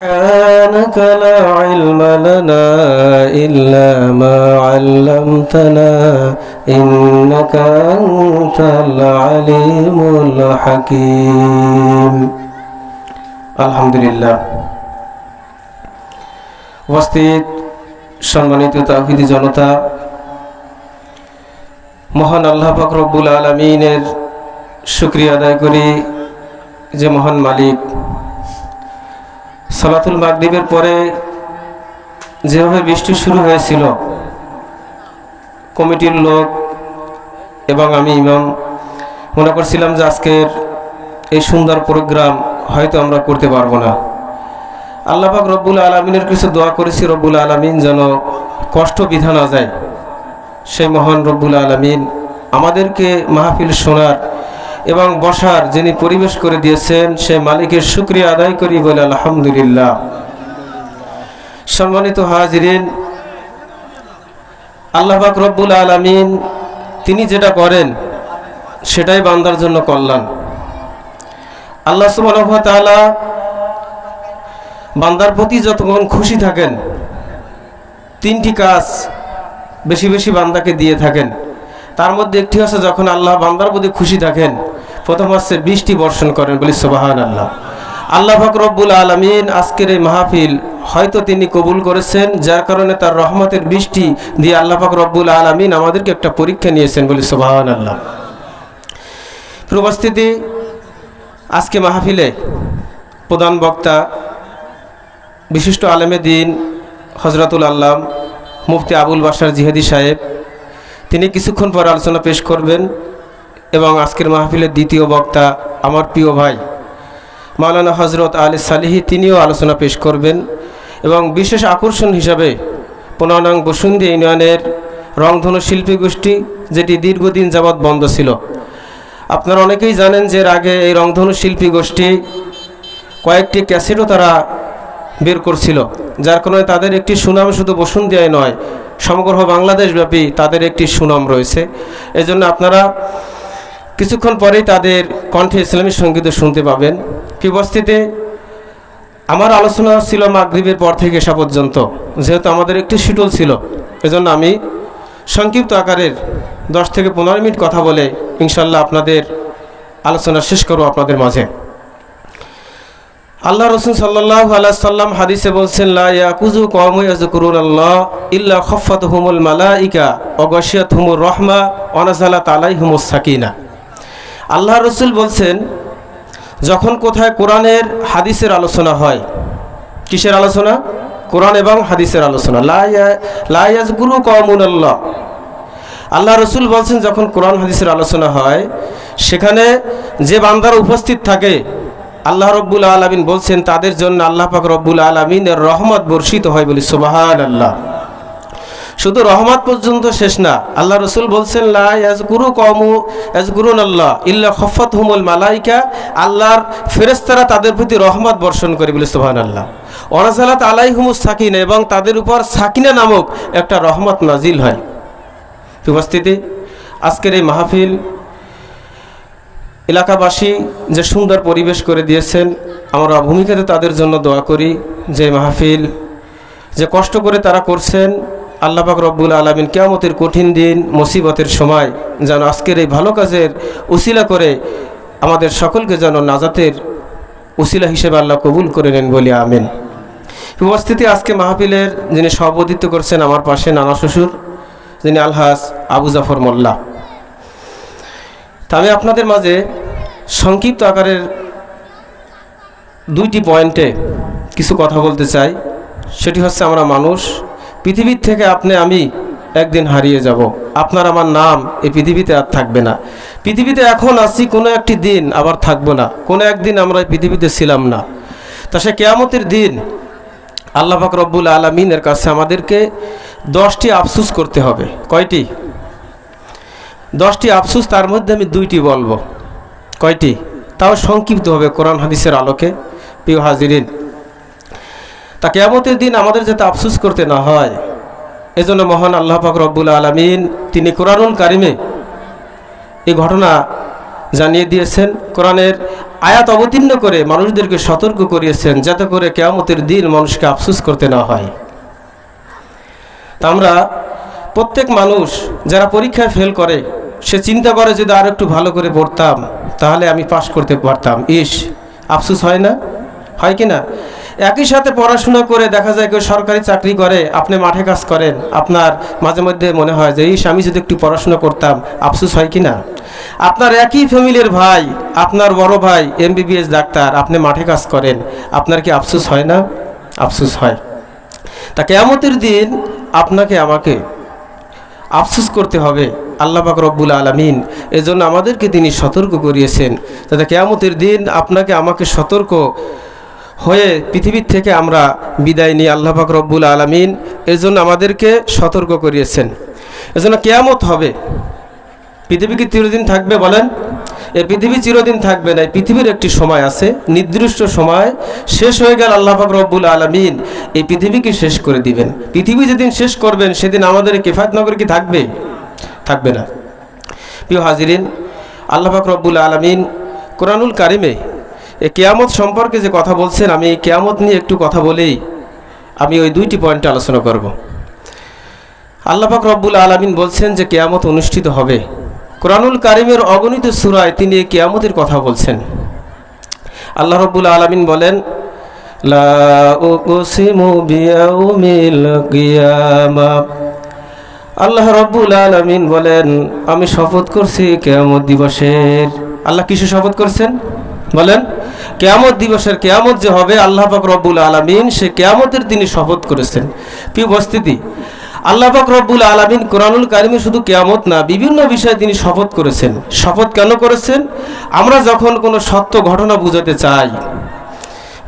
سبحانك لا علم لنا إلا ما علمتنا إنك أنت العليم الحكيم الحمد لله উপস্থিত সম্মানিত তাওহীদি জনতা, মহান আল্লাহ পাক রব্বুল আলামিনের শুকরিয়া আদায় করি যে মহান মালিক সালাতুল মাগরিবের পরে যেভাবে বৃষ্টি শুরু হয়েছিল, কমিটির লোক এবং আমি ইমাম মনে করছিলাম যে আজকের এই সুন্দর প্রোগ্রাম হয়তো আমরা করতে পারবো না। আল্লাহ পাক রব্বুল আলামিনের কিছু দোয়া করেছি, রব্বুল আলামিন যেন কষ্ট বিধা না যায়। সেই মহান রব্বুল আলামিন আমাদেরকে মাহফিল শোনার এবং বসার যিনি পরিবেশ করে দিয়েছেন সেই মালিকের শুকরিয়া আদায় করি বলে আলহামদুলিল্লাহ। সম্মানিত হাজিরিন, আল্লাহ পাক রব্বুল আলামিন তিনি যেটা করেন সেটাই বান্দার জন্য কল্যাণ। আল্লাহ সুবহানাহু ওয়া তাআলা বান্দার প্রতি যতক্ষণ খুশি থাকেন তিনটি কাজ বেশি বেশি বান্দাকে দিয়ে থাকেন। তার মধ্যে একটি হচ্ছে যখন আল্লাহ বান্দার প্রতি খুশি থাকেন, প্রথম হচ্ছে বৃষ্টি বর্ষণ করেন, বলি সুবহানাল্লাহ। আল্লাহ পাক রব্বুল আলামিন আজকের এই মাহফিল হয়তো তিনি কবুল করেছেন, যার কারণে তার রহমতের বৃষ্টি দিয়ে আল্লাহ পাক রব্বুল আলামিন আমাদেরকে একটা পরীক্ষা নিয়েছেন, বলি সুবহানাল্লাহ। উপস্থিতি আজকে মাহফিলে প্রধান বক্তা বিশিষ্ট আলেমে দ্বীন হযরতুল আল্লাম মুফতি আবুল বাশার জিহাদি সাহেব, তিনি কিছুক্ষণ পর আলোচনা পেশ করবেন এবং আজকের মাহফিলের দ্বিতীয় বক্তা আমার প্রিয় ভাই মাওলানা হযরত আলী সালিহি, তিনিও আলোচনা পেশ করবেন এবং বিশেষ আকর্ষণ হিসাবে 15 নং বসুন্ধী ইউনিয়নের রংধনু শিল্পী গোষ্ঠী, যেটি দীর্ঘদিন যাবৎ বন্ধ ছিল। আপনারা অনেকেই জানেন যে এর আগে এই রংধনু শিল্পী গোষ্ঠী কয়েকটি ক্যাসেটও তারা বের করছিল, যার কারণে তাদের একটি সুনাম শুধু বসুন্ধিয়ায় নয় সমগ্র বাংলাদেশব্যাপী তাদের একটি সুনাম রয়েছে। এজন্য আপনারা কিছুক্ষণ পরেই তাদের কণ্ঠে ইসলামী সঙ্গীত শুনতে পাবেন। কি উপস্থিতি, আমার আলোচনা ছিল মাগরিবের পর থেকে এসা পর্যন্ত, যেহেতু আমাদের একটি শিডিউল ছিল, এজন্য আমি সংক্ষিপ্ত আকারের 10 থেকে 15 মিনিট কথা বলে ইনশাল্লাহ আপনাদের আলোচনা শেষ করব আপনাদের মাঝে। আল্লাহ রাসূল সাল্লাল্লাহু আলাইহি সাল্লাম হাদিসে বলছেন, লা ইয়াকুযু কওমুন ইয়াযকুরুনাল্লাহ ইল্লা খাফফাতুহুমুল মালাইকা ওয়া গাশিয়াতুহুমুর রাহমা ওয়া নাযালাত আলাইহিমুস সাকিনা। আল্লাহ রাসূল বলছেন, যখন কোথায় কোরআনের হাদিসের আলোচনা হয়, কিসের আলোচনা? কোরআন এবং হাদিসের আলোচনা। লা ইয়াযকুরু কওমুনাল্লাহ, আল্লাহ রাসূল বলছেন যখন কোরআন হাদিসের আলোচনা হয় সেখানে যে বান্দারা উপস্থিত থাকে আল্লাহ রব্বুল আলামিন বলছেন তাদের জন্য আল্লাহ পাক রব্বুল আলামিনের রহমত বর্ষিত হয়, বলি সুবহানাল্লাহ। শুধু রহমত পর্যন্ত শেষ না, আল্লাহ রাসূল বলছেন লা ইয়াযকুরু কওমু ইয়াযকুরুনাল্লাহ ইল্লা খাফফাতুহুমুল মালাইকা, আল্লাহর ফেরেশতারা তাদের প্রতি রহমত বর্ষণ করে, বলি সুবহানাল্লাহ। ওয়া নাযালাত আলাইহিমুস সাকিনা, এবং তাদের উপর সাকিনা নামক একটা রহমত নাজিল হয়। উপস্থিতি আজকের এই মাহফিল এলাকাবাসী যে সুন্দর পরিবেশ করে দিয়েছেন, আমরা ভূমিকাতে তাদের জন্য দোয়া করি। যে মাহফিল যে কষ্ট করে তারা করছেন, আল্লাহ পাক রব্বুল আলামিন কিয়ামতের কঠিন দিন মুসিবতের সময় যেন আজকের এই ভালো কাজের উসিলা করে আমাদের সকলকে যেন নাজাতের উসিলা হিসেবে আল্লাহ কবুল করে নেন, বলি আমিন। উপস্থিতি আজকে মাহফিলের যিনি সভাপতিত্ব করছেন আমার পাশে নানা শ্বশুর, যিনি আলহাজ আবু জাফর মোল্লা। তা আমি আপনাদের মাঝে সংক্ষিপ্ত আকারের 2টি পয়েন্টে কিছু কথা বলতে চাই। সেটি হচ্ছে, আমরা মানুষ, পৃথিবীর থেকে আপনি আমি একদিন হারিয়ে যাব, আপনার আমার নাম এই পৃথিবীতে আর থাকবে না। পৃথিবীতে এখন আছি, কোনো একটি দিন আবার থাকবো না, কোনো একদিন আমরা এই পৃথিবীতে ছিলাম না। তা সে কিয়ামতের দিন আল্লাহ পাক রব্বুল আলামিনের কাছে আমাদেরকে 10টি আফসোস করতে হবে। কয়টি? 10টি আফসোস, তার মধ্যে আমি 2টি বলবো। কয়টি? তাও সংক্ষিপ্ত হবে কোরআন হাদিসের আলোকে। প্রিয় হাজিরিন, তা কিয়ামতের দিন আমাদের যাতে আফসোস করতে না হয়, এজন্য মহান আল্লাহ পাক রব্বুল আলামিন তিনি কোরআনুল কারিমে এই ঘটনা জানিয়ে দিয়েছেন। কোরআনের আয়াত অবতীর্ণ করে মানুষদেরকে সতর্ক করিয়েছেন যাতে করে কিয়ামতের দিন মানুষকে আফসোস করতে না হয়। তা আমরা প্রত্যেক মানুষ যারা পরীক্ষায় ফেল করে সে চিন্তা করে যদি আর একটু ভালো করে পড়তাম তাহলে আমি পাশ করতে পারতাম, আফসোস হয় না? হয় কি না? একই সাথে পড়াশোনা করে দেখা যায় কেউ সরকারি চাকরি করে, আপনি মাঠে কাজ করেন, আপনার মাঝে মধ্যে মনে হয় যে আমি যদি একটু পড়াশোনা করতাম, আফসোস হয় কি না? আপনার একই ফ্যামিলির ভাই, আপনার বড় ভাই MBBS ডাক্তার, আপনি মাঠে কাজ করেন, আপনার কি আফসোস হয় না? আফসোস হয়। তা কিয়ামতের দিন আপনাকে আমাকে আফসোস করতে হবে। আল্লাহ পাক রব্বুল আলামিন এজন্য আমাদেরকে তিনি সতর্ক করিয়েছেন যাতে কিয়ামতের দিন আপনাকে আমাকে সতর্ক হয়ে পৃথিবীর থেকে আমরা বিদায় নিই। আল্লাহ পাক রব্বুল আলামিন এজন্য আমাদেরকে সতর্ক করিয়েছেন। এজন্য কিয়ামত হবে। পৃথিবী কি চিরদিন থাকবে বলেন? এই পৃথিবী চিরদিন থাকবে না। এই পৃথিবীর একটি সময় আছে, নির্দিষ্ট সময় শেষ হয়ে গেল আল্লাহ পাক রব্বুল আলামিন এই পৃথিবীকে শেষ করে দিবেন। পৃথিবী যেদিন শেষ করবেন সেদিন আমাদের কিফায়েত নগর কি থাকবে? থাকবে না। প্রিয় হাজিরিন, আল্লাহ পাক রব্বুল আলামিন কোরআনুল কারিমে এই কিয়ামত সম্পর্কে যে কথা বলছেন, আমি এই কিয়ামত নিয়ে একটু কথা বলেই আমি ওই দুইটি পয়েন্টে আলোচনা করব। আল্লাহ পাক রব্বুল আলামিন বলছেন যে কিয়ামত অনুষ্ঠিত হবে। কোরআনুল কারিমের অগণিত সূরায় তিনি এই কিয়ামতের কথা বলছেন। আল্লাহ রব্বুল আলামিন বলেন, লা উকসিমু বিয়াউমিল কিয়ামা। আল্লাহ রব্বুল আলামিন বলেন, আমি শপথ করছি কিয়ামত দিবসের। আল্লাহ কিসে শপথ করছেন বলেন? কিয়ামত দিবসের, কিয়ামত যে হবে আল্লাহ পাক রব্বুল আলামিন সে কিয়ামতের তিনি শপথ করেছেন। প্রিয় উপস্থিতি, আল্লাহ পাক রব্বুল আলামিন কোরআনুল কারিমে শুধু কিয়ামত না, বিভিন্ন বিষয়ে তিনি শপথ করেছেন। শপথ কেন করেছেন? আমরা যখন কোনো সত্য ঘটনা বুঝাতে চাই,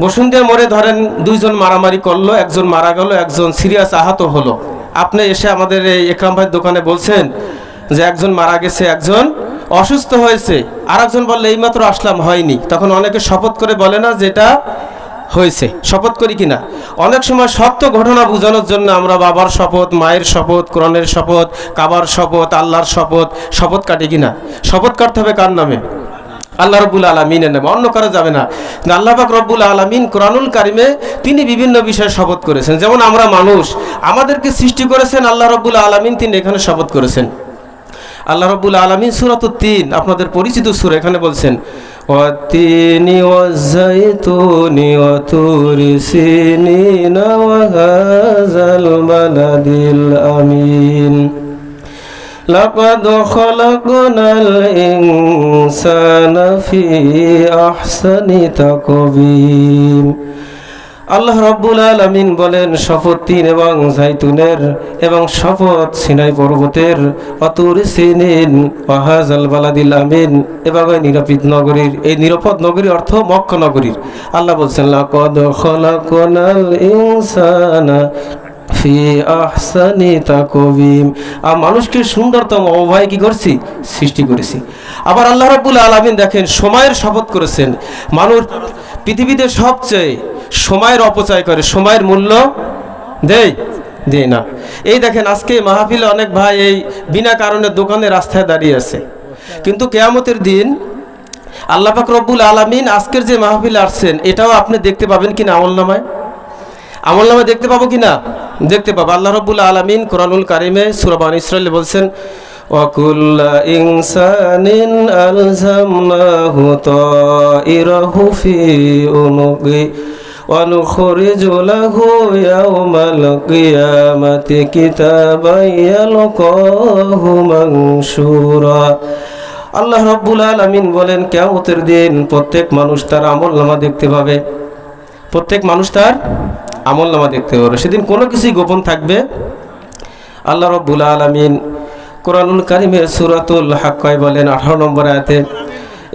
বসুন্ধরা মোড়ে ধরেন দুইজন মারামারি করলো, একজন মারা গেল, একজন সিরিয়াস আহত হলো। আপনি এসে আমাদের এই একরাম ভাইয়ের দোকানে বলছেন যে একজন মারা গেছে, একজন অসুস্থ হয়েছে, আর একজন বললে এইমাত্র আসলাম, হয়নি। তখন অনেকে শপথ করে বলে না যেটা হয়েছে? শপথ করি কিনা? অনেক সময় সত্য ঘটনা বোঝানোর জন্য আমরা বাবার শপথ, মায়ের শপথ, কোরআনের শপথ, কাবার শপথ, আল্লাহর শপথ, শপথ কাটি কিনা? শপথ কাটতে হবে কার নামে? আল্লাহ রব্বুল আলামিনের নামে, অন্য কারো যাবে না। আল্লাহ পাক রব্বুল আলামিন কোরআনুল কারিমে তিনি বিভিন্ন বিষয়ে শপথ করেছেন। যেমন আমরা মানুষ, আমাদেরকে সৃষ্টি করেছেন আল্লাহ রব্বুল আলামিন, তিনি এখানে শপথ করেছেন। আল্লাহ রব্বুল আলামিন সূরাতুত তিন, আপনাদের পরিচিত সূরা, এখানে বলছেন ওয়াত-তিনি ওয়াজ-যাইতুনি ওয়া তুরি সিনিনা ওয়া হাযাল বালাদিল আমিন লাকাদ খালাকনাল ইনসানা ফি আহসানি তাকবীম। আল্লাহ রব্বুল আলামিন বলেন, শপথ তিন এবং জাইতুনের, এবং শপথ সিনাই পর্বতের, অতুর সিনিন ওয়া হাযাল বালাদিল আমিন, এবং এই নিরাপদ নগরীর। এই নিরাপদ নগরী অর্থ মক্কা নগরীর। আল্লাহ বলছেন লাকাদ খালাকনাল ইনসানা ফি আহসানি তাকবীম। আর মানুষকে সুন্দরতম অবয়বে কি করছি? সৃষ্টি করেছি। আবার আল্লাহ রাব্বুল আলামিন দেখেন সময়ের শপথ করেছেন। মানুষ পৃথিবীতে সবচেয়ে সময়ের অপচয় করে, সময়ের মূল্য দেয় না। এই দেখেন আজকে মাহফিলে অনেক ভাই এই বিনা কারণে দোকানে রাস্তায় দাঁড়িয়ে আছে, কিন্তু কিয়ামতের দিন আল্লাহ পাক রব্বুল আলামিন আজকের যে মাহফিলে আসছেন এটাও আপনি দেখতে পাবেন কিনা? আমলনামায় দেখতে পাবো কিনা? দেখতে পাবো। আল্লাহ রাব্বুল আলামিন কোরআনুল কারিমে সূরা বানী ইসরাঈলে বলছেন ওয়া কুল্লা ইনসানিন আলজামনাহু তাইরাহু ফি উনুকি ওয়া নুখরিজু লাহু ইয়াওমাল কিয়ামাতি কিতাবান ইয়ালকাহু মানশুরা। আল্লাহ রাব্বুল আলামিন বলেন কিয়ামতের দিন প্রত্যেক মানুষ তার আমলনামা দেখতে পাবে। প্রত্যেক মানুষ তার আমলনামা দেখতে পাবে। সেদিন কোনো কিছুই গোপন থাকবে। আল্লাহ রাব্বুল আলামিন কোরআনুল কারিমে সূরাতুল হাক্কায় বলেন 18 নম্বর আয়াতে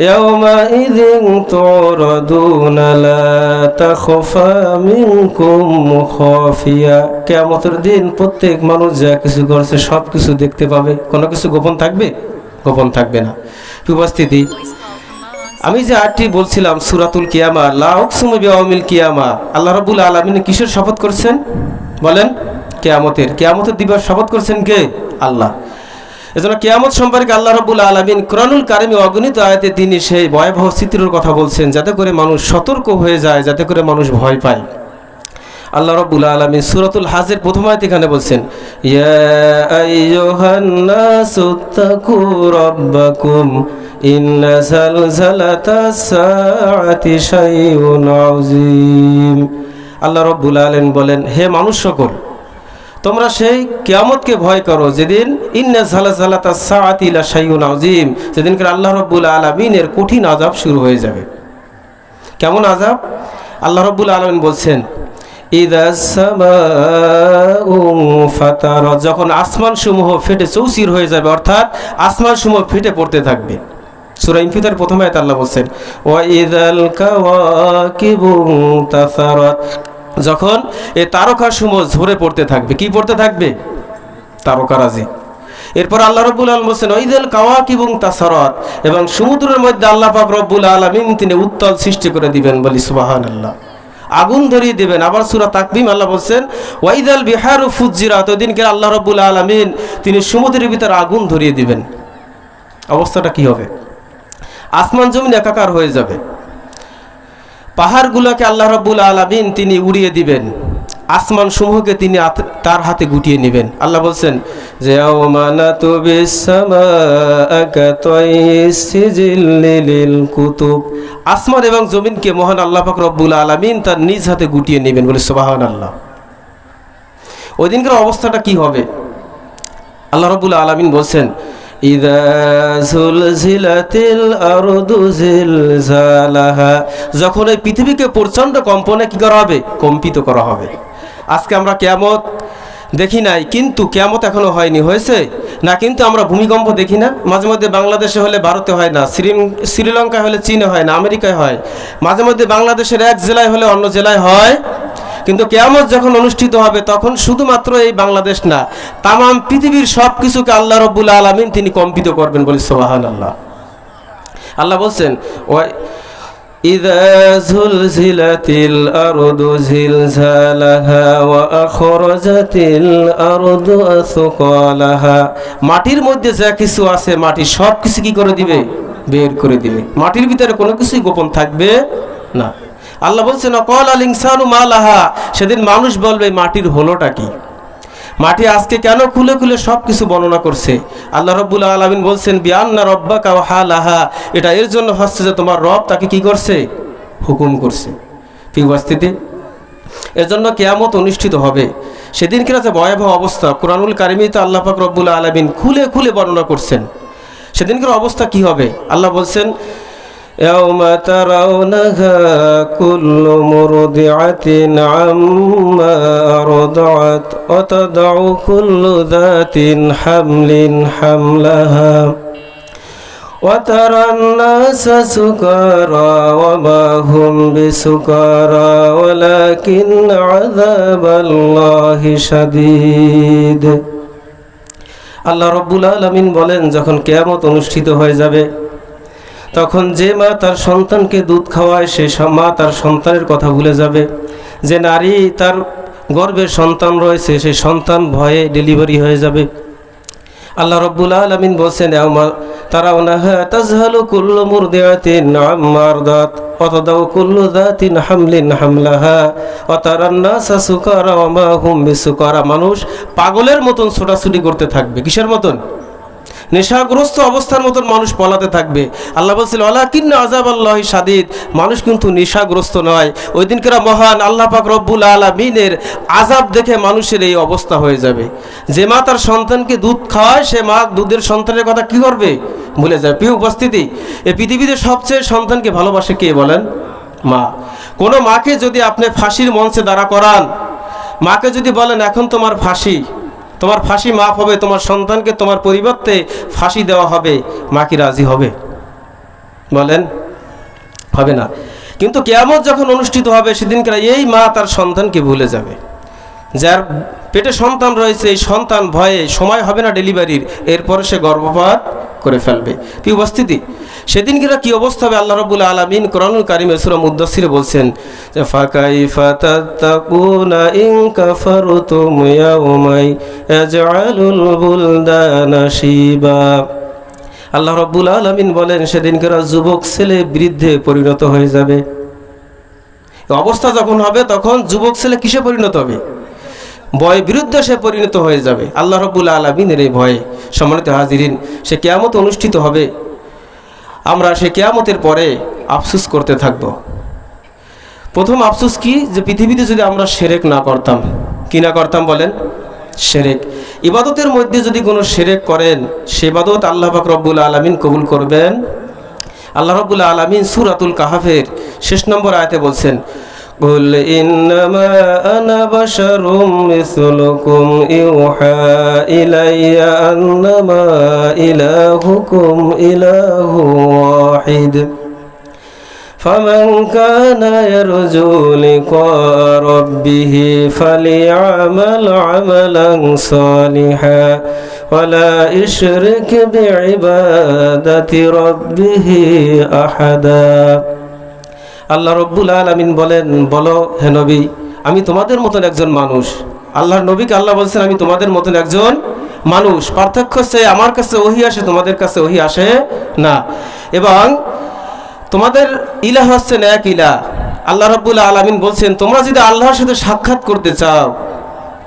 ইয়াওমা ইযিন তুরাদুনা লা তাখফা মিনকুম খাফিয়া। কিয়ামতের দিন প্রত্যেক মানুষ যা কিছু করছে সব কিছু দেখতে পাবে, কোনো কিছু গোপন থাকবে? গোপন থাকবে না। উপস্থিতি, আমি যে আয়াতটি বলছিলাম সূরাতুল কিয়ামা, লা উকসিমু বিয়াউমিল কিয়ামা, আল্লাহ রাব্বুল আলামিন কিসের শপথ করছেন বলেন? কিয়ামতের দিবস শপথ করছেন কে? আল্লাহ। এজন্য কিয়ামত সম্পর্কে আল্লাহ রাব্বুল আলামিন কুরআনুল কারীমে অগণিত আয়াতে তিনি সেই ভয়াবহ চিত্রের কথা বলছেন, যাতে করে মানুষ সতর্ক হয়ে যায়, যাতে করে মানুষ ভয় পায়। আল্লাহ রাব্বুল আলামিন সূরাতুল হাজের প্রথম আয়াতে এখানে বলছেন, ইয়া আইয়ুহান নাসুত্তাকু রাব্বাকুম ইন্না জালজালাতাস সাআতি শাইউন আযীম। আল্লাহ রাব্বুল আলামিন বলেন, হে মানুষ সকল, তোমরা সেই কিয়ামতকে ভয় করো, যেদিন ইন্না জালজালাতাস সাআতি লা শাইউন আযীম, যেদিনকে আল্লাহ রাব্বুল আলামিনের কঠিন আযাব শুরু হয়ে যাবে। কেমন আযাব? আল্লাহ রাব্বুল আলামিন বলছেন, ইদাস সামাউ ফাতারাত, যখন আসমান সমূহ ফেটে চৌচির হয়ে যাবে, অর্থাৎ আসমান সমূহ ফেটে পড়তে থাকবে। সূরা ইনফিতার প্রথম আয়াতে আল্লাহ বলছেন, ওয়া ইযাল কাওয়াকিবু তাসারাত, যখন এই তারকা সমূহ ঝরে পড়তে থাকবে। কি পড়তে থাকবে? তারকারাজি। এরপর আল্লাহ রাব্বুল আলামিন বলছেন, ওয়া ইযাল কাওয়াকিবু তাসারাত, এবং সমুদ্রের মধ্যে আল্লাহ পাক রব্বুল আলামিন তিনি উত্তাল সৃষ্টি করে দিবেন। বলি সুবহানাল্লাহ। আগুন ধরিয়ে দেবেন। আবার সূরা তাকবীর আল্লাহ বলছেন, ওয়াইদাল বিহারু ফুজ্জিরাত, ওই দিনকে আল্লাহ রাব্বুল আলামিন তিনি সমুদ্রের ভিতর আগুন ধরিয়ে দিবেন। অবস্থাটা কি হবে? আসমান জমিন একাকার হয়ে যাবে। পাহাড়গুলোকে আল্লাহ রাব্বুল আলামিন তিনি উড়িয়ে দিবেন, আসমান সমূহকে তিনি তার হাতে গুটিয়ে নেবেন। আল্লাহ বলছেন যে ইয়াউমা নাতুবিস সামাআ কাতাইস সিজিল্লিল কুতুব, আসমান এবং জমিনকে মহান আল্লাহ পাক রব্বুল আলামিন তার নিজ হাতে গুটিয়ে নেবেন। বলে সুবহানাল্লাহ। ওই দিনকার অবস্থাটা কি হবে? আল্লাহ রাব্বুল আলামিন বলছেন, ইযা যুলজিলাতিল আরদু জিলজালাহা, যখন এই পৃথিবীকে প্রচণ্ড কম্পনে কি করা হবে? কম্পিত করা হবে। আজকে আমরা কিয়ামত দেখি নাই, কিন্তু কিয়ামত এখনো হয়নি। হয়েছে না? কিন্তু আমরা ভূমিকম্প দেখি না? মাঝে মধ্যে বাংলাদেশে হলে ভারতে হয় না, শ্রীলঙ্কায় হলে চীনে হয় না, আমেরিকায় হয়। মাঝে মধ্যে বাংলাদেশের এক জেলায় হলে অন্য জেলায় হয়। কিন্তু কিয়ামত যখন অনুষ্ঠিত হবে, তখন শুধুমাত্র এই বাংলাদেশ না, তামাম পৃথিবীর সব কিছুকে আল্লাহ রাব্বুল আলামিন তিনি কম্পিত করবেন। বলি সুবহানাল্লাহ। আল্লাহ বলছেন, ইযা যুলজিলাতিল আরদু জিলজালাহা ওয়া আখরাজাতিল আরদু আসকালাহা, মাটির মধ্যে যা কিছু আছে মাটি সব কিছু কি করে দিবে? বের করে দিবে। মাটির ভিতরে কোনো কিছুই গোপন থাকবে না। আল্লাহ বলছেন, ক্বাল আল ইনসানু মা লাহা, সেদিন মানুষ বলবে মাটির হলোটা কি? মাটি আজকে কেন খুলে খুলে সব কিছু বর্ণনা করছে। আল্লাহ রাব্বুল আলামিন বলছেন, বিআন্না রাব্বাকা ওয়া হালাহা, এটা এর জন্য হচ্ছে যে তোমার রব তাকে কি করছে? হুকুম করছে। কি উপস্থিতি? এর জন্য কিয়ামত অনুষ্ঠিত হবে। সেদিনকার যে ভয়াবহ অবস্থা কুরআনুল কারীমে তো আল্লাহ পাক রব্বুল আলামিন খুলে খুলে বর্ণনা করছেন। সেদিনকার অবস্থা কি হবে? আল্লাহ বলছেন, ইয়াউমা তারাউনাহা কুল্লু মুরদিআতিন আম্মা আরদাআত ওয়া তাদাউ কুল্লু যাতিন হামলিন হামলাহা ওয়া তারান নাসা সুকারা ওয়া মা হুম বিসুকারা ওয়ালাকিন আযাবাল্লাহি শাদীদ। আল্লাহ রাব্বুল আলামিন বলেন, যখন কিয়ামত অনুষ্ঠিত হয়ে যাবে, তখন যে মা তার সন্তানকে দুধ খাওয়ায়, সে মা তার সন্তানের কথা ভুলে যাবে। যে নারী তার গর্ভে সন্তান রয়েছে, সেই সন্তান ভয়ে ডেলিভারি হয়ে যাবে। আল্লাহ রাব্বুল আলামিন বলছেন, ইয়াউমা তারাউনাহা তাযহালু কুল্লু মুরদিআতিন আম্মা আরদাত ওয়া তাদাউ কুল্লু যাতিন হামলিন হামলাহা ওয়া তারান নাসা সুকারা ওয়া মা হুম বিসুকারা, মানুষ পাগলের মতন ছোটাছুটি করতে থাকবে। কিসের মতন? নেশাগ্রস্ত অবস্থার মতন মানুষ পলাতে থাকবে। আল্লাহ বলছিল, ওয়ালাকিন্না আযাবাল্লাহি শাদীদ, মানুষ কিন্তু নেশাগ্রস্ত নয়। ওই দিনকার মহান আল্লাহ পাক রব্বুল আলামিনের আযাব দেখে মানুষের এই অবস্থা হয়ে যাবে। যে মা তার সন্তানকে দুধ খাওয়ায়, সে মা দুধের সন্তানের কথা কি করবে? ভুলে যাবে। প্রিয় উপস্থিতি, এই পৃথিবীতে সবচেয়ে সন্তানকে ভালোবাসে কে বলেন? মা। কোনো মাকে যদি আপনি ফাঁসির মঞ্চে দাঁড়া করান, মাকে যদি বলেন এখন তোমার ফাঁসি মাফ হবে, তোমার সন্তানকে তোমার পরিবর্তে ফাঁসি দেওয়া হবে, মা কি রাজি হবে? বলেন, হবে না। কিন্তু কিয়ামত যখন অনুষ্ঠিত হবে, সেদিনকার এই মা তার সন্তানকে ভুলে যাবে। যার পেটে সন্তান রয়েছে, এই সন্তান ভয়ে সময় হবে না ডেলিভারির, এরপরে সে গর্ভপাত করে ফেলবে। কি উপস্থিতি, সেদিনকেরা কি অবস্থা হবে আল্লাহ রাব্বুল আলামিন কোরআনুল কারীমে সূরা মুদ্দাসসিরে বলছেন যে ফাকাইফা তাত্তাকুনা ইন কাফারতুম ইয়াওমাই ইয়াজআলুল বুলদানা শিবা। আল্লাহ রাব্বুল আলামিন বলেন সেদিনকেরা যুবক ছেলে বৃদ্ধে পরিণত হয়ে যাবে। অবস্থা যখন হবে তখন যুবক ছেলে কিসে পরিণত হবে? ভয় বিরুদ্ধে সে পরিণত হয়ে যাবে আল্লাহ রাব্বুল আলামিনের এই ভয়ে। সম্মানিত হাজিরিন, সে কিয়ামত অনুষ্ঠিত হবে, আমরা সে কিয়ামতের পরে আফসোস করতে থাকব। প্রথম আফসোস কি, যে পৃথিবীতে যদি আমরা শিরক না করতাম। কি না করতাম বলেন? শিরক। ইবাদতের মধ্যে যদি কোনো শিরক করেন, সে ইবাদত আল্লাহ পাক রব্বুল আলামিন কবুল করবেন। আল্লাহ রাব্বুল আলামিন সূরাতুল কাহফের 6 নম্বর আয়াতে বলছেন কুল ইন্নামা আনা বাশারুম মিসলুকুম ইউহা ইলাইয়া আন্নামা ইলাহুকুম ইলাহু ওয়াহিদ ফামান কানা ইয়ারজু লিকা রাব্বিহি ফালিয়ামাল আমালান সালিহা ওয়ালা ইশরিক বিইবাদাতি রাব্বিহি আহাদা। আল্লাহ রাব্বুল আলামিন বলেন, বলো হে নবী, আমি তোমাদের মতন একজন মানুষ। আল্লাহর নবীকে আল্লাহ বলছেন আমি তোমাদের মতন একজন মানুষ। পার্থক্য হচ্ছে আমার কাছে ওহী আসে, তোমাদের কাছে ওহী আসে না। এবং তোমাদের ইলাহ হচ্ছেন এক ইলাহ। আল্লাহ রাব্বুল আলামিন বলছেন তোমরা যদি আল্লাহর সাথে সাক্ষাৎ করতে চাও,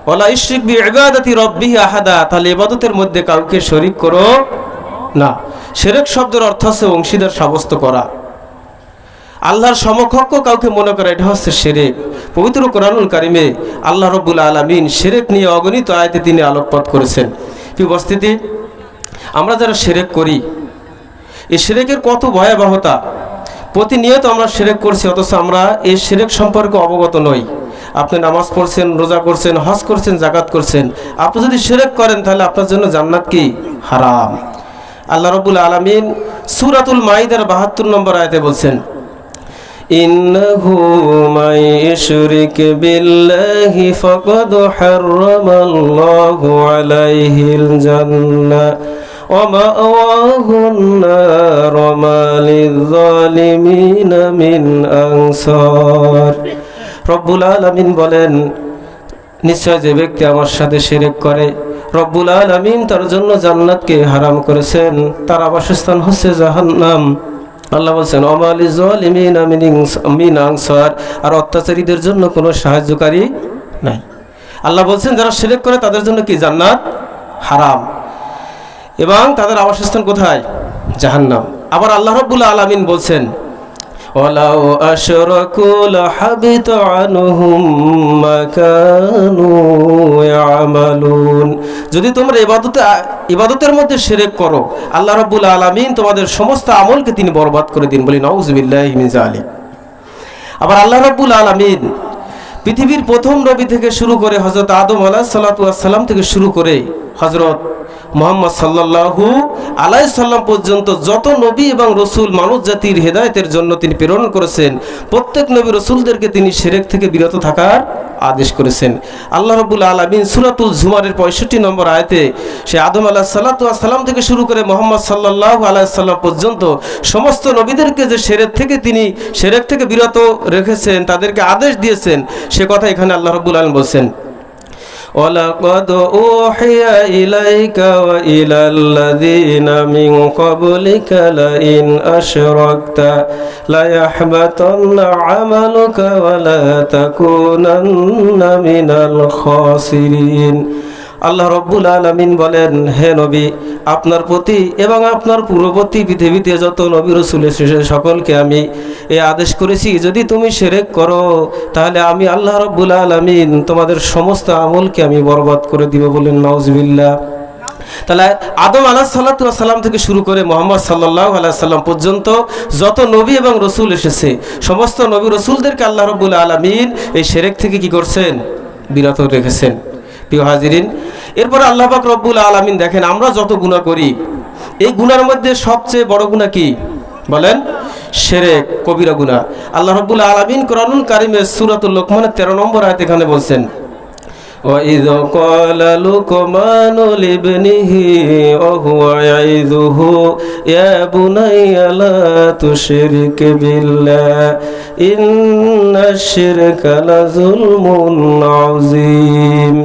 ওয়ালা ইশরিক বিইবাদাতি রাব্বিহি আহাদা, তাহলে ইবাদতের মধ্যে কাউকে শরীক করো না। শিরক শব্দের অর্থ হচ্ছে অংশীদার সাব্যস্ত করা, আল্লাহর সমকক্ষ কাউকে মনে করা, এটা হচ্ছে শিরক। পবিত্র কোরআনুল কারীমে আল্লাহ রাব্বুল আলামিন শিরক নিয়ে অগণিত আয়াতে তিনি আলোকপাত করেছেন। কি উপস্থিতি, আমরা যারা শিরক করি, এই শিরকের কত ভয়াবহতা। প্রতিনিয়ত আমরা শিরক করছি, অথচ আমরা এই শিরক সম্পর্কে অবগত নই। আপনি নামাজ পড়ছেন, রোজা করছেন, হজ করছেন, যাকাত করছেন, আপনি যদি শিরক করেন তাহলে আপনার জন্য জান্নাত কি হারাম। আল্লাহ রাব্বুল আলামিন সূরাতুল মাইদার ৭২ নম্বর আয়াতে বলছেন ইন্নাহু মান ইশরিক বিল্লাহি ফাকাদ হারামাল্লাহু আলাইহিল জান্নাহ ওয়া মাওয়াহুন নার ওয়া মা লিয-যালিমিনা মিন আনসার। রব্বুল আলামিন বলেন নিশ্চয় যে ব্যক্তি আমার সাথে শিরক করে, রব্বুল আলামিন তার জন্য জান্নাতকে হারাম করেছেন, তার আবাসস্থান হচ্ছে জাহান্নাম। আল্লাহ বলছেন ওয়া মা লিয-যালিমিনা মিন আনসার, আর অত্যাচারীদের জন্য কোনো সাহায্যকারী নাই। আল্লাহ বলছেন যারা শিরক করে তাদের জন্য কি জান্নাত হারাম, এবং তাদের আবাসস্থান কোথায়? জাহান্নাম। আবার আল্লাহ রাব্বুল আলামিন বলছেন ওয়ালাউ আশরাকু লাহাবিতা আনহুম মা কানু ইয়ামালুন। যদি তোমরা ইবাদতের মধ্যে শিরক করো, আল্লাহ রাব্বুল আলামিন তোমাদের সমস্ত আমলকে তিনি বরবাদ করে দিন। বলি নাউযুবিল্লাহি মিন যালিক। আবার আল্লাহ রাব্বুল আলামিন পৃথিবীর প্রথম নবী থেকে শুরু করে হযরত আদম আলাইহিস সালাতু ওয়াস সালাম থেকে শুরু করে হযরত মুহাম্মদ সাল্লাল্লাহু আলাইহি সাল্লাম পর্যন্ত যত নবী এবং রসুল মানব জাতির হেদায়েতের জন্য তিনি প্রেরণ করেছেন, প্রত্যেক নবী রসুলদেরকে তিনি শিরক থেকে বিরত থাকার আদেশ করেছেন। আল্লাহ রাব্বুল আলামিন সূরাতুল জুমারের 65 নম্বর আয়াতে সে আদম আলাইহিস সালাতু ওয়াস সালাম থেকে শুরু করে মুহাম্মদ সাল্লাল্লাহু আলাইহি সাল্লাম পর্যন্ত সমস্ত নবীদেরকে যে শিরক থেকে বিরত রেখেছেন, তাদেরকে আদেশ দিয়েছেন, সে কথা এখানে আল্লাহ রাব্বুল আলামিন বলছেন ওয়ালাকাদ উহিয়া ইলাইকা ওয়া ইলাল্লাযীনা মিন ক্বাবলিকা লাইন আশরাকতা লায়াহবাতান্না আমালুকা ওয়া লা তাকুনান্না মিনাল খাসিরিন। আল্লাহ রাব্বুল আলামিন বলেন হে নবী, আপনার প্রতি এবং আপনার পূর্ববর্তী পৃথিবীতে যত নবী রাসূল এসেছে সকলকে আমি এই আদেশ করেছি, যদি তুমি শিরক করো তাহলে আমি আল্লাহ রাব্বুল আলামিন তোমাদের সমস্ত আমলকে আমি বরবাদ করে দিব। বলেন নাউযুবিল্লাহ। তাহলে আদম আলাইহিস সালাতু ওয়াস সালাম থেকে শুরু করে মুহাম্মদ সাল্লাল্লাহু আলাইহি সাল্লাম পর্যন্ত যত নবী এবং রাসূল এসেছে, সমস্ত নবী রাসূলদেরকে আল্লাহ রাব্বুল আলামিন এই শিরক থেকে কি করছেন? বিরত রেখেছেন। প্রিয় হাজিরিন, এরপরে আল্লাহ পাক রব্বুল আলামিন দেখেন আমরা যত গুনাহ করি, এই গুনার মধ্যে সবচেয়ে বড় গুনাহ কি বলেন? শিরক, কবিরা গুনাহ। আল্লাহ রাব্বুল আলামিন কোরআনুল কারীমে সূরাতুল লোকমানের 13 নম্বর আয়াতে এখানে বলছেন وإذ قال لقمان لابنه وهو يعظه يا بني لا تشرك بالله إن الشرك لظلم عظيم।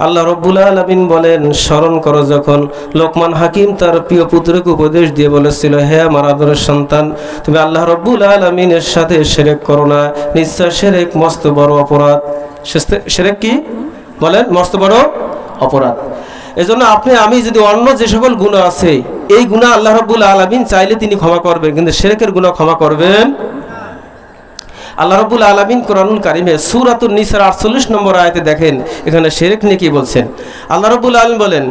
আল্লাহ রব্বুল আলামিন বলেন, স্মরণ করো যখন লোকমান হাকিম তার প্রিয় পুত্রকে উপদেশ দিয়ে বলেছিল, হে আমার আদরের সন্তান, তুমি আল্লাহ রব্বুল আলামিনের সাথে শিরক করো না, নিশ্চয় শিরক মস্ত বড় অপরাধ। শিরক কি বলেন? মস্ত বড় অপরাধ। এজন্য আপনি আমি যদি অন্য যে সকল গুনাহ আছে এই গুনাহ আল্লাহ রাব্বুল আলামিন চাইলে তিনি ক্ষমা করবেন, কিন্তু শিরকের গুনাহ ক্ষমা করবেন। আল্লাহ রাব্বুল আলামিন কোরআনুল কারীমে সূরাতুন নিসার 48 নম্বর আয়াতে দেখেন, এখানে শিরক নিয়ে কি বলছেন। আল্লাহ রাব্বুল আলামিন বলেন,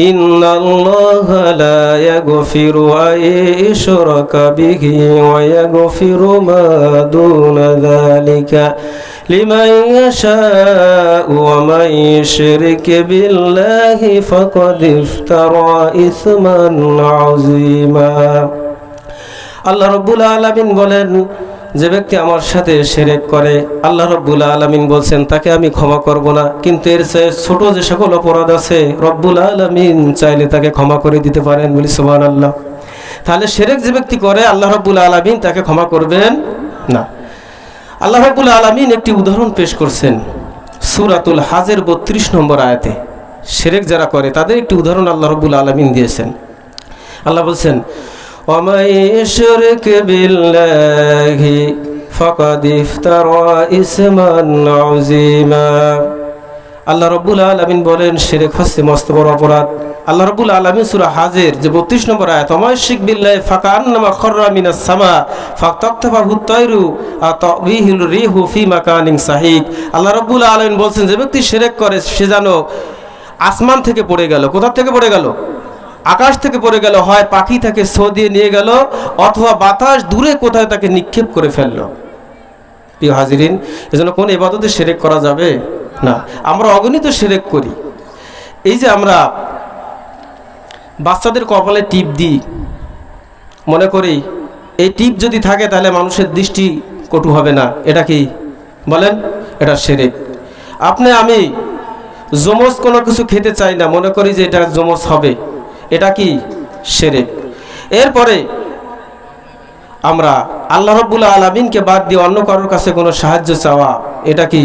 ইন্নাল্লাহা লা ইয়াগফিরু আইয়ুশরাকা বিহি ওয়া ইয়াগফিরু মা দুনা যালিকা লিমান ইয়াশাউ ওয়া মান ইউশরিক বিল্লাহি ফাকাদ ইফতারা ইসমান আযীমা। আল্লাহ রাব্বুল আলামিন বলেন, যে ব্যক্তি আমার সাথে শিরক করে আল্লাহ রাব্বুল আলামিন বলছেন তাকে আমি ক্ষমা করব না, কিন্তু এর চেয়ে ছোট যে সকল অপরাধ আছে রব্বুল আলামিন চাইলে তাকে ক্ষমা করে দিতে পারেন। বলি সুবহানাল্লাহ। তাহলে শিরক যে ব্যক্তি করে আল্লাহ রাব্বুল আলামিন তাকে ক্ষমা করবেন না। আল্লাহ রাব্বুল আলামিন একটি উদাহরণ পেশ করছেন সূরাতুল হাজের 32 নম্বর আয়াতে। শিরক যারা করে তাদের একটি উদাহরণ আল্লাহ রাব্বুল আলামিন দিয়েছেন। আল্লাহ বলছেন, وَمَن يُشْرِكْ بِاللَّهِ فَقَدِ افْتَرَى إِثْمًا عَظِيمًا। আল্লাহ রাব্বুল আলামিন বলেন শিরক হচ্ছে মস্ত বড় অপরাধ। আল্লাহ রাব্বুল আলামিন সূরা হাজের যে 32 নম্বর আয়াত, ওয়া মান ইউশরিক বিল্লাহি ফাকান্নামা খাররা মিনাস সামা ফাতাকতাফাহু আত-তায়রু আও তাবিহিল রিহু ফি মাকানিন সাহিক। আল্লাহ রাব্বুল আলামিন বলেন যে ব্যক্তি শিরক করে সে যেন আসমান থেকে পড়ে গেল। কোথা থেকে পড়ে গেল? আকাশ থেকে পড়ে গেল, হয় পাখি তাকে ছো দিয়ে নিয়ে গেল অথবা বাতাস দূরে কোথায় তাকে নিক্ষেপ করে ফেললো। প্রিয় হাজিরিন, এজন্য কোন ইবাদতে শিরক করা যাবে না। আমরা অগণিত শিরক করি। এই যে আমরা বাচ্চাদের কপালে টিপ দিই, মনে করি এই টিপ যদি থাকে তাহলে মানুষের দৃষ্টি কটু হবে না, এটা কি বলেন? এটা শিরক। আপনি আমি জমজ কোনো কিছু খেতে চাই না, মনে করি যে এটা জমজ হবে, এটা কি? শিরক। এরপরে আমরা আল্লাহ রাব্বুল আলামিনকে বাদ দিয়ে অন্য কারোর কাছে কোনো সাহায্য চাওয়া, এটা কি?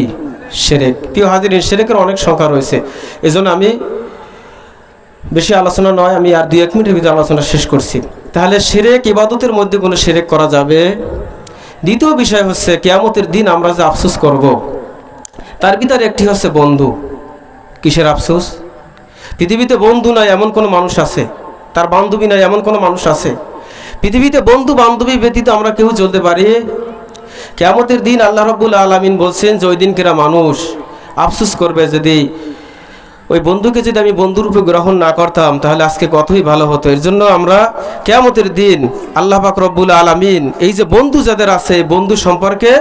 শিরক। প্রিয় হাজিরিন, শিরকের অনেক সংখ্যা রয়েছে। এজন্য আমি বেশি আলোচনা নয়, আমি আর 2-1 মিনিটের ভিতরে আলোচনা শেষ করছি। তাহলে শিরক ইবাদতের মধ্যে কোনো শিরক করা যাবে। দ্বিতীয় বিষয় হচ্ছে কিয়ামতের দিন আমরা যে আফসোস করব, তার ভিতরে একটি হচ্ছে বন্ধু। কিসের আফসোস? পৃথিবীতে বন্ধু নাই এমন কোনো মানুষ আছে? তার বান্ধবী নাই এমন কোনো মানুষ আছে? পৃথিবীতে বন্ধু বান্ধবী ব্যতীত আমরা কেউ চলতে পারি? কিয়ামতের দিন আল্লাহ রাব্বুল আলামিন বলছেন যে ওই দিনকেরা মানুষ আফসোস করবে, যদি ওই বন্ধুকে যদি আমি বন্ধুরূপে গ্রহণ না করতাম তাহলে আজকে কতই ভালো হতো। এর জন্য আমরা কিয়ামতের দিন আল্লাহ পাক রব্বুল আলামিন এই যে বন্ধু যাদের আছে বন্ধু সম্পর্কে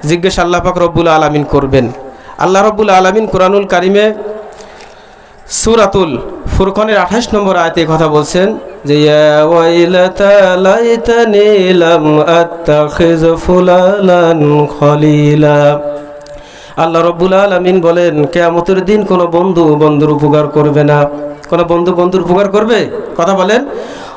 জিজ্ঞাসা আল্লাহ পাক রব্বুল আলামিন করবেন। আল্লাহ রাব্বুল আলামিন কোরআনুল কারিমে সূরাতুল ফুরকানের 28 নম্বর আয়াতে কথা বলছেন যে ইয়া ওয়াইলাতা লাইতানি লাম আত্তাখিজ ফুলানান খলিলা। আল্লাহ রাব্বুল আলামিন বলেন কিয়ামতের দিন কোনো বন্ধু বন্ধুর উপকার করবে না। কোনো বন্ধু বন্ধুর উপকার করবে? কথা বলেন।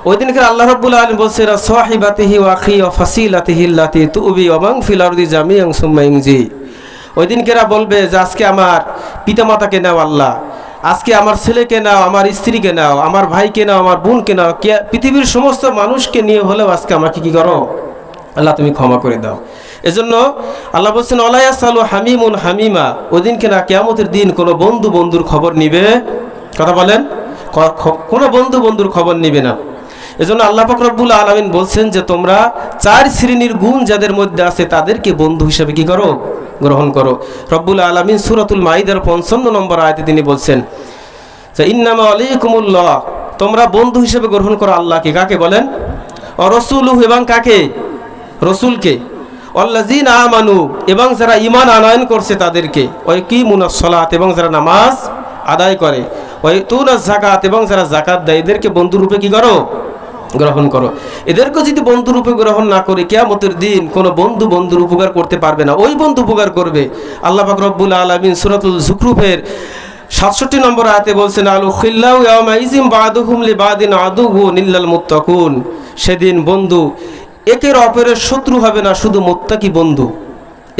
ওই দিনকে আল্লাহ রাব্বুল আলামিন বলছেন সাহিবাতিহি ওয়া আখি ওয়া ফাসিলাতিহি আল্লাতী তুবি ওয়া মান ফিল আরদি জামিআন সুম্মা ইনজি। ওই দিনকেরা বলবে যে আজকে আমার পিতামাতাকে নাও আল্লাহ, আজকে আমার ছেলেকে নাও, আমার স্ত্রীকে নাও, আমার ভাইকে নাও, আমার বোনকে নাও, পৃথিবীর সমস্ত মানুষকে নিয়ে হলেও আজকে আমাকে কি করো আল্লাহ তুমি ক্ষমা করে দাও। এজন্য আল্লাহ বলছেন ওয়ালা ইয়াসালু হামিমুন হামিমা। ওই দিনকে না কিয়ামতের দিন কোনো বন্ধু বন্ধুর খবর নিবে? কথা বলেন। কোনো বন্ধু বন্ধুর খবর নিবে না। এজন্য আল্লাহ পাক রব্বুল আলামিন বলছেন যে তোমরা 4 শ্রেণীর গুণ যাদের মধ্যে আছে তাদেরকে বন্ধু হিসেবে কি করো? গ্রহণ করো। রব্বুল আলামিন সূরাতুল মাইদার 55 নম্বর আয়াতে তিনি বলছেন যে ইন্নামা আলাইকুমুল্লাহ, তোমরা বন্ধু হিসেবে গ্রহণ করো আল্লাহকে। কাকে বলেন? ও রাসূলুহু, এবং কাকে? রাসূলকে। আল্লাযীনা আমানু, এবং যারা ঈমান আনয়ন করছে তাদেরকে। ওয়া ইয়াকিমুনাস সালাত, এবং যারা নামাজ আদায় করে। ওয়া ইউতুনাজ যাকাত, এবং যারা যাকাত দেয়। এদেরকে বন্ধুরূপে কি করো? গ্রহণ করো। এদেরকে যদি বন্ধুরূপে গ্রহণ না করে কিয়ামতের দিন কোনো বন্ধু বন্ধুর উপকার করতে পারবে না। ওই বন্ধু উপকার করবে। আল্লাহ পাক রব্বুল আলামিন সূরাতুল যুখরুফের 67 নম্বর আয়াতে বলছেন আল খিল্লাউ ইয়াউমা ইযিম বাদুহুম লিবাদিন আদুউন ইল্লাল মুত্তাকুন, সেদিন বন্ধু একের অপরের শত্রু হবে না, শুধু মুত্তাকি বন্ধু।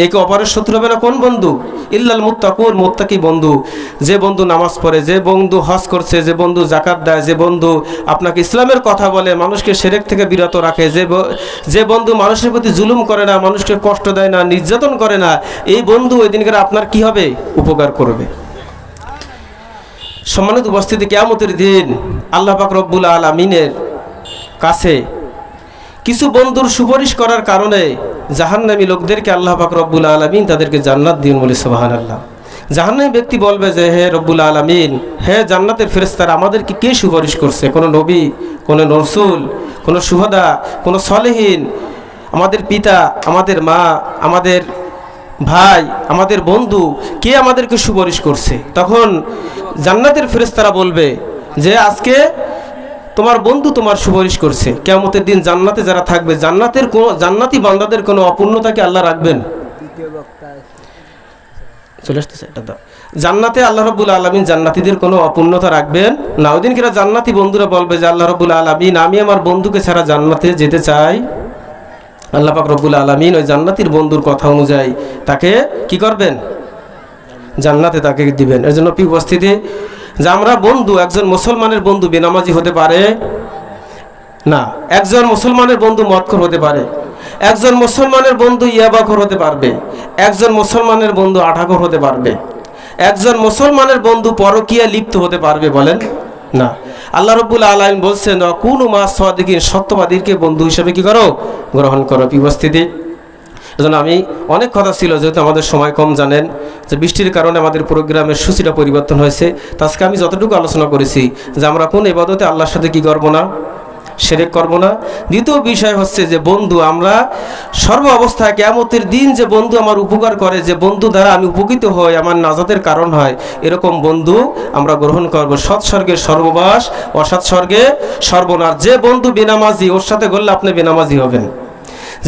একে অপরের শত্রু হবে না কোন বন্ধু? ইল্লাল মুত্তাকুন, মুত্তাকি বন্ধু। যে বন্ধু নামাজ পড়ে, যে বন্ধু হজ করছে, যে বন্ধু যাকাত দেয়, যে বন্ধু আপনাকে ইসলামের কথা বলে, মানুষকে শিরক থেকে বিরত রাখে, যে বন্ধু মানুষের প্রতি জুলুম করে না, মানুষকে কষ্ট দেয় না, নির্যাতন করে না, এই বন্ধু ওই দিনকার আপনার কি হবে? উপকার করবে। সম্মানিত উপস্থিতি, কিয়ামতের দিন আল্লাহ পাক রব্বুল আলামিনের কাছে কিছু বন্ধুর সুপারিশ করার কারণে জাহান্নামী লোকদেরকে আল্লাহ পাক রব্বুল আলামিন তাদেরকে জান্নাত দিন, বলে সুবহানাল্লাহ। জাহান্নামী ব্যক্তি বলবে যে হে রব্বুল আলামিন, হে জান্নাতের ফেরেশতারা, আমাদেরকে কে সুপারিশ করছে? কোনো নবী, কোনো রাসূল, কোনো শুহাদা, কোনো সলেহীন, আমাদের পিতা, আমাদের মা, আমাদের ভাই, আমাদের বন্ধু, কে আমাদেরকে সুপারিশ করছে? তখন জান্নাতের ফেরেশতারা বলবে যে আজকে তোমার বন্ধু তোমার সুপারিশ করছে। কিয়ামতের দিন জান্নাতে যারা থাকবে, জান্নাতি বান্দাদের কোনো অপূর্ণতাকে আল্লাহ রাখবেন? চলে আসতেছে এটা দাও। জান্নাতে আল্লাহ রাব্বুল আলামিন জান্নাতীদের কোনো অপূর্ণতা রাখবেন না। ওই দিন কিরা জান্নাতি বন্ধুরা বলবে যে আল্লাহ রাব্বুল আলামিন, আমি আমার বন্ধুকে ছাড়া জান্নাতে যেতে চাই। আল্লাহ পাক রব্বুল আলামিন ওই জান্নাতীর বন্ধুর কথা অনুযায়ী তাকে কি করবেন? জান্নাতে তাকে দিবেন। এর জন্য কি উপস্থিতি, যে আমরা বন্ধু, একজন মুসলমানের বন্ধু বেনামাজি হতে পারে না, একজন মুসলমানের বন্ধু মদখোর হতে পারে, একজন মুসলমানের বন্ধু ইয়াবাখোর হতে পারবে, একজন মুসলমানের বন্ধু আঠাখোর হতে পারবে, একজন মুসলমানের বন্ধু পরকীয়া লিপ্ত হতে পারবে? বলেন না। আল্লাহ রাব্বুল আলামিন বলছেন কুনু মা সাদিকিন, সত্যবাদীকে বন্ধু হিসেবে কি করো? গ্রহণ করো। উপস্থিতি, এজন্য আমি অনেক কথা ছিল, যেহেতু আমাদের সময় কম, জানেন যে বৃষ্টির কারণে আমাদের প্রোগ্রামের সূচিটা পরিবর্তন হয়েছে। তো আজকে আমি যতটুকু আলোচনা করেছি যে আমরা কোন ইবাদতে আল্লাহর সাথে কি করব না? শিরক করব না। দ্বিতীয় বিষয় হচ্ছে যে বন্ধু, আমরা সর্ব অবস্থায় কিয়ামতের দিন যে বন্ধু আমার উপকার করে, যে বন্ধু দ্বারা আমি উপকৃত হই, আমার নাজাতের কারণ হয়, এরকম বন্ধু আমরা গ্রহণ করব। সৎস্বর্গের সর্ববাস, অসৎস্বর্গে সর্বনাশ। যে বন্ধু বেনামাজি, ওর সাথে ঘুরলে আপনি বেনামাজি হবেন।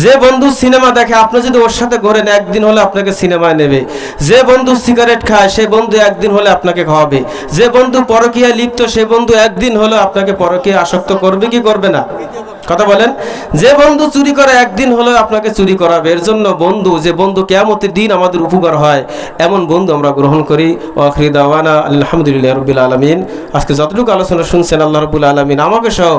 যে বন্ধু সিনেমা দেখে, আপনি যদি ওর সাথে ঘোরেন, একদিন হলে আপনাকে সিনেমায় নেবে। যে বন্ধু সিগারেট খায়, সে বন্ধু একদিন হলে আপনাকে খাওয়াবে। যে বন্ধু পরকীয়ায় লিপ্ত, সে বন্ধু একদিন হলে আপনাকে পরকীয়ায় আসক্ত করবে কি করবে না? কথা বলেন। যে বন্ধু চুরি করে, একদিন হলে আপনাকে চুরি করাবে। এর জন্য বন্ধু, যে বন্ধু কিয়ামতের দিন আমাদের উপকার হয়, এমন বন্ধু আমরা গ্রহণ করি। ওয়া আখিরু দাওয়ানা আলহামদুলিল্লাহি রাব্বিল আলামিন। আজকে যতটুকু আলোচনা শুনছেন, আল্লাহ রাব্বুল আলামিন আমাকে সহ